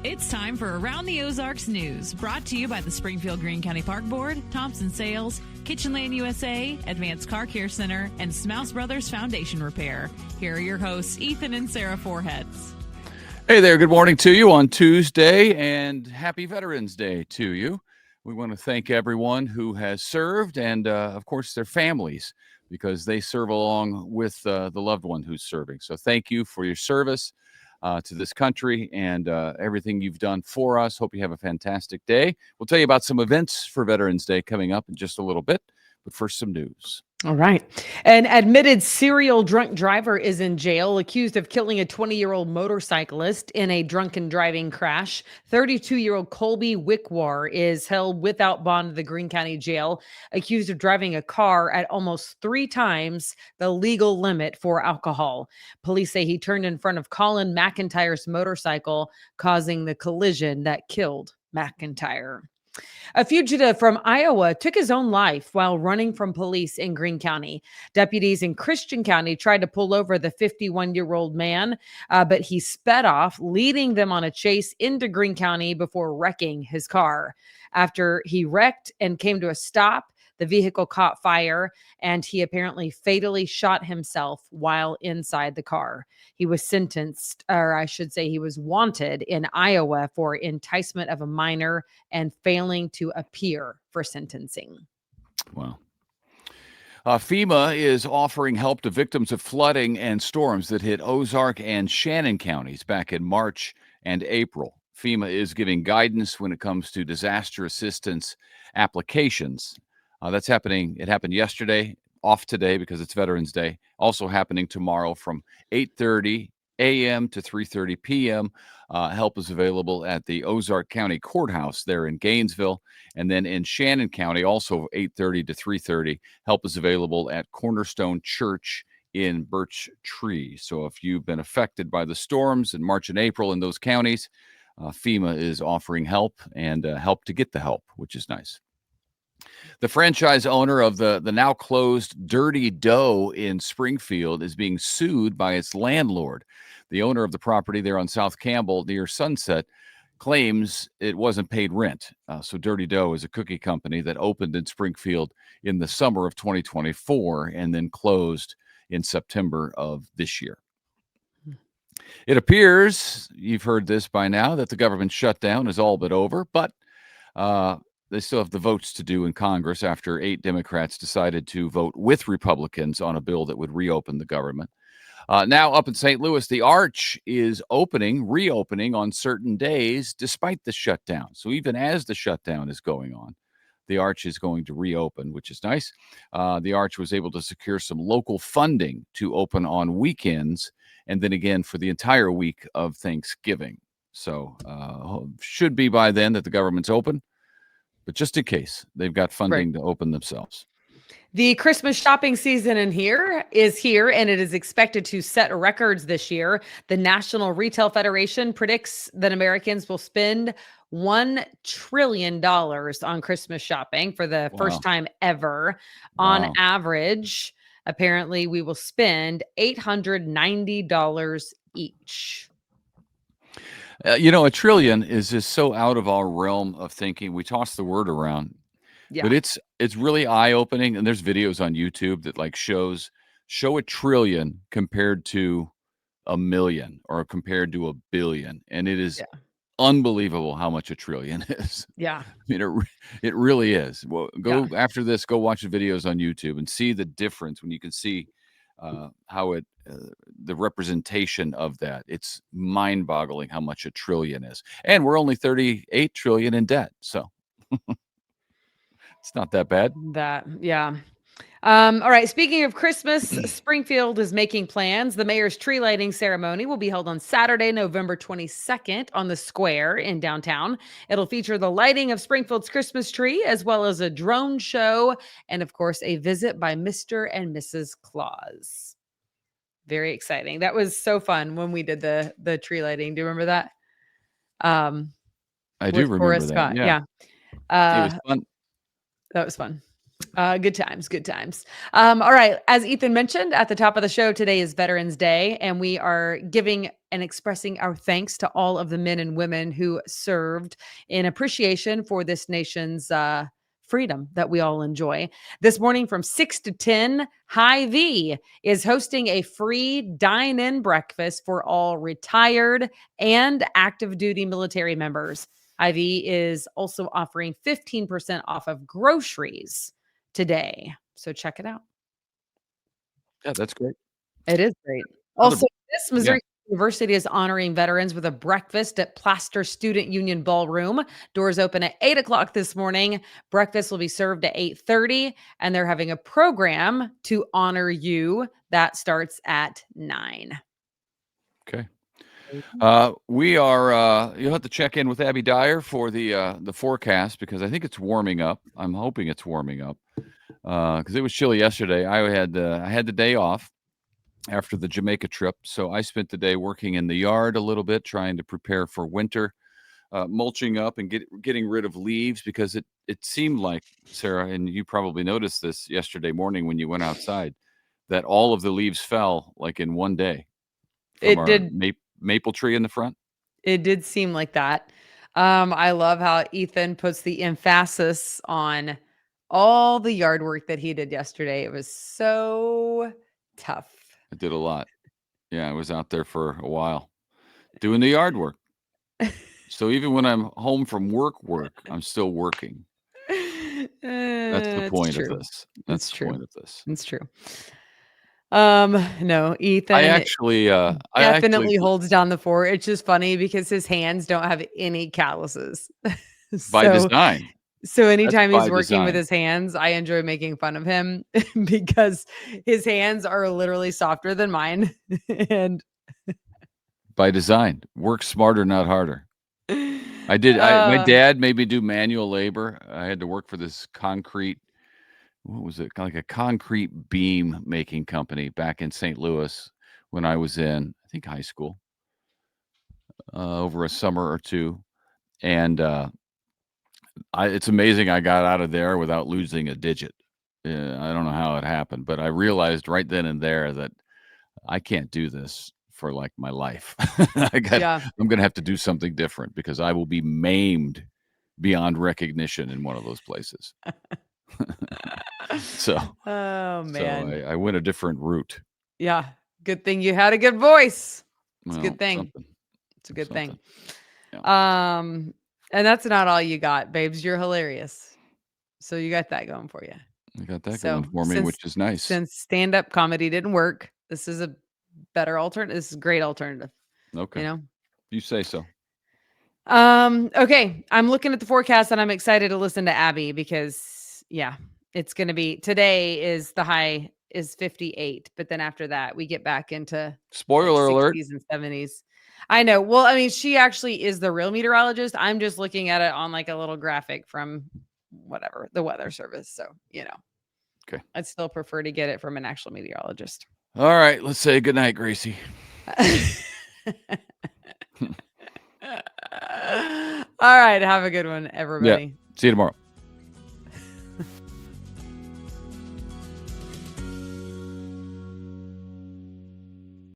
It's time for Around the Ozarks News, brought to you by the Springfield Greene County Park Board, Thompson Sales, Kitchen Lane USA, Advanced Car Care Center, and Smouse Brothers Foundation Repair. Here are your hosts, Ethan and Sarah Foreheads. Hey there, good morning to you on Tuesday, and happy Veterans Day to you. We want to thank everyone who has served and, of course, their families, because they serve along with the loved one who's serving. So thank you for your service to this country and everything you've done for us. Hope you have a fantastic day. We'll tell you about some events for Veterans Day coming up in just a little bit, but first some news. All right. An admitted serial drunk driver is in jail, accused of killing a 20-year-old motorcyclist in a drunken driving crash. 32-year-old Colby Wickwar is held without bond in the Greene County Jail, accused of driving a car at almost 3 times the legal limit for alcohol. Police say he turned in front of Colin McIntyre's motorcycle, causing the collision that killed McIntyre. A fugitive from Iowa took his own life while running from police in Greene County. Deputies in Christian County tried to pull over the 51-year-old man, but he sped off, leading them on a chase into Greene County before wrecking his car. After he wrecked and came to a stop, the vehicle caught fire, and he apparently fatally shot himself while inside the car. He was sentenced, or I should say he was wanted in Iowa for enticement of a minor and failing to appear for sentencing. Wow. FEMA is offering help to victims of flooding and storms that hit Ozark and Shannon counties back in March and April. FEMA is giving guidance when it comes to disaster assistance applications. That's happening. It happened yesterday, off today because it's Veterans Day. Also happening tomorrow from 8:30 a.m. to 3:30 p.m. Help is available at the Ozark County Courthouse there in Gainesville. And then in Shannon County, also 8:30 to 3:30, help is available at Cornerstone Church in Birch Tree. So if you've been affected by the storms in March and April in those counties, FEMA is offering help and help to get the help, which is nice. The franchise owner of the now closed Dirty Dough in Springfield is being sued by its landlord. The owner of the property there on South Campbell near Sunset claims it wasn't paid rent. So Dirty Dough is a cookie company that opened in Springfield in the summer of 2024 and then closed in September of this year. It appears, you've heard this by now, that the government shutdown is all but over, but they still have the votes to do in Congress after 8 Democrats decided to vote with Republicans on a bill that would reopen the government. Now up in St. Louis, the Arch is reopening on certain days despite the shutdown. So even as the shutdown is going on, the Arch is going to reopen, which is nice. The Arch was able to secure some local funding to open on weekends and then again for the entire week of Thanksgiving. So should be by then that the government's open. But just in case, they've got funding to open themselves. The Christmas shopping season is here, and it is expected to set records this year. The National Retail Federation predicts that Americans will spend $1 trillion on Christmas shopping for the first time ever. Wow. On average, apparently, we will spend $890 each. A trillion is just so out of our realm of thinking. We toss the word around, but it's really eye-opening. And there's videos on YouTube that like show a trillion compared to a million or compared to a billion, and it is unbelievable how much a trillion is. Yeah, I mean, it really is. Well, after this, go watch the videos on YouTube and see the difference when you can see how the representation of that. It's mind-boggling how much a trillion is, and we're only 38 trillion in debt, so it's not that bad. All right. Speaking of Christmas, Springfield is making plans. The mayor's tree lighting ceremony will be held on Saturday, November 22nd on the square in downtown. It'll feature the lighting of Springfield's Christmas tree, as well as a drone show, and of course, a visit by Mr. and Mrs. Claus. Very exciting. That was so fun when we did the tree lighting. Do you remember that? I do remember that. Scott. Yeah. It was fun. That was fun. Good times. All right. As Ethan mentioned at the top of the show, today is Veterans Day, and we are giving and expressing our thanks to all of the men and women who served in appreciation for this nation's freedom that we all enjoy. This morning from 6 to 10, Hy-Vee is hosting a free dine-in breakfast for all retired and active duty military members. Hy-Vee is also offering 15% off of groceries today. So check it out. Yeah, that's great. It is great. Other- Also, this Missouri University is honoring veterans with a breakfast at Plaster Student Union Ballroom. Doors open at 8 o'clock this morning. Breakfast will be served at 8:30, and they're having a program to honor you that starts at 9. Okay. We are. You'll have to check in with Abby Dyer for the forecast because I think it's warming up. I'm hoping it's warming up because it was chilly yesterday. I had the day off after the Jamaica trip, so I spent the day working in the yard a little bit, trying to prepare for winter, mulching up and getting rid of leaves because it seemed like, Sarah, and you probably noticed this yesterday morning when you went outside, that all of the leaves fell like in one day from It our did. maple tree in the front. It did seem like that. I love how Ethan puts the emphasis on all the yard work that he did yesterday. It was so tough. I did a lot. Yeah, I was out there for a while doing the yard work. So even when I'm home from work, I'm still working. That's the point of this. That's the point of this. It's true. No, Ethan I actually definitely holds down the fort. It's just funny because his hands don't have any calluses. by design. So anytime That's he's by working with design. his hands, I enjoy making fun of him because his hands are literally softer than mine. And By design. Work smarter, not harder. My dad made me do manual labor. I had to work for this concrete, what was it? Like a concrete beam making company back in St. Louis when I was in, I think, high school, over a summer or two. And it's amazing I got out of there without losing a digit. I don't know how it happened, but I realized right then and there that I can't do this for like my life. I'm going to have to do something different because I will be maimed beyond recognition in one of those places. Oh man. So I went a different route. Yeah. Good thing you had a good voice. It's a Well, good thing. something. It's a good thing. Yeah. And that's not all you got, babes. You're hilarious. So you got that going for you. I got that going for me, which is nice. Since stand-up comedy didn't work, this is a better alternative. This is a great alternative. Okay. You know? You say so. Okay. I'm looking at the forecast and I'm excited to listen to Abby because it's going to be, today is the high is 58, but then after that we get back into spoiler alert 60s and 70s. I know. Well, I mean, she actually is the real meteorologist. I'm just looking at it on like a little graphic from whatever, the weather service. So, Okay. I'd still prefer to get it from an actual meteorologist. All right. Let's say goodnight, Gracie. All right. Have a good one, everybody. Yeah. See you tomorrow.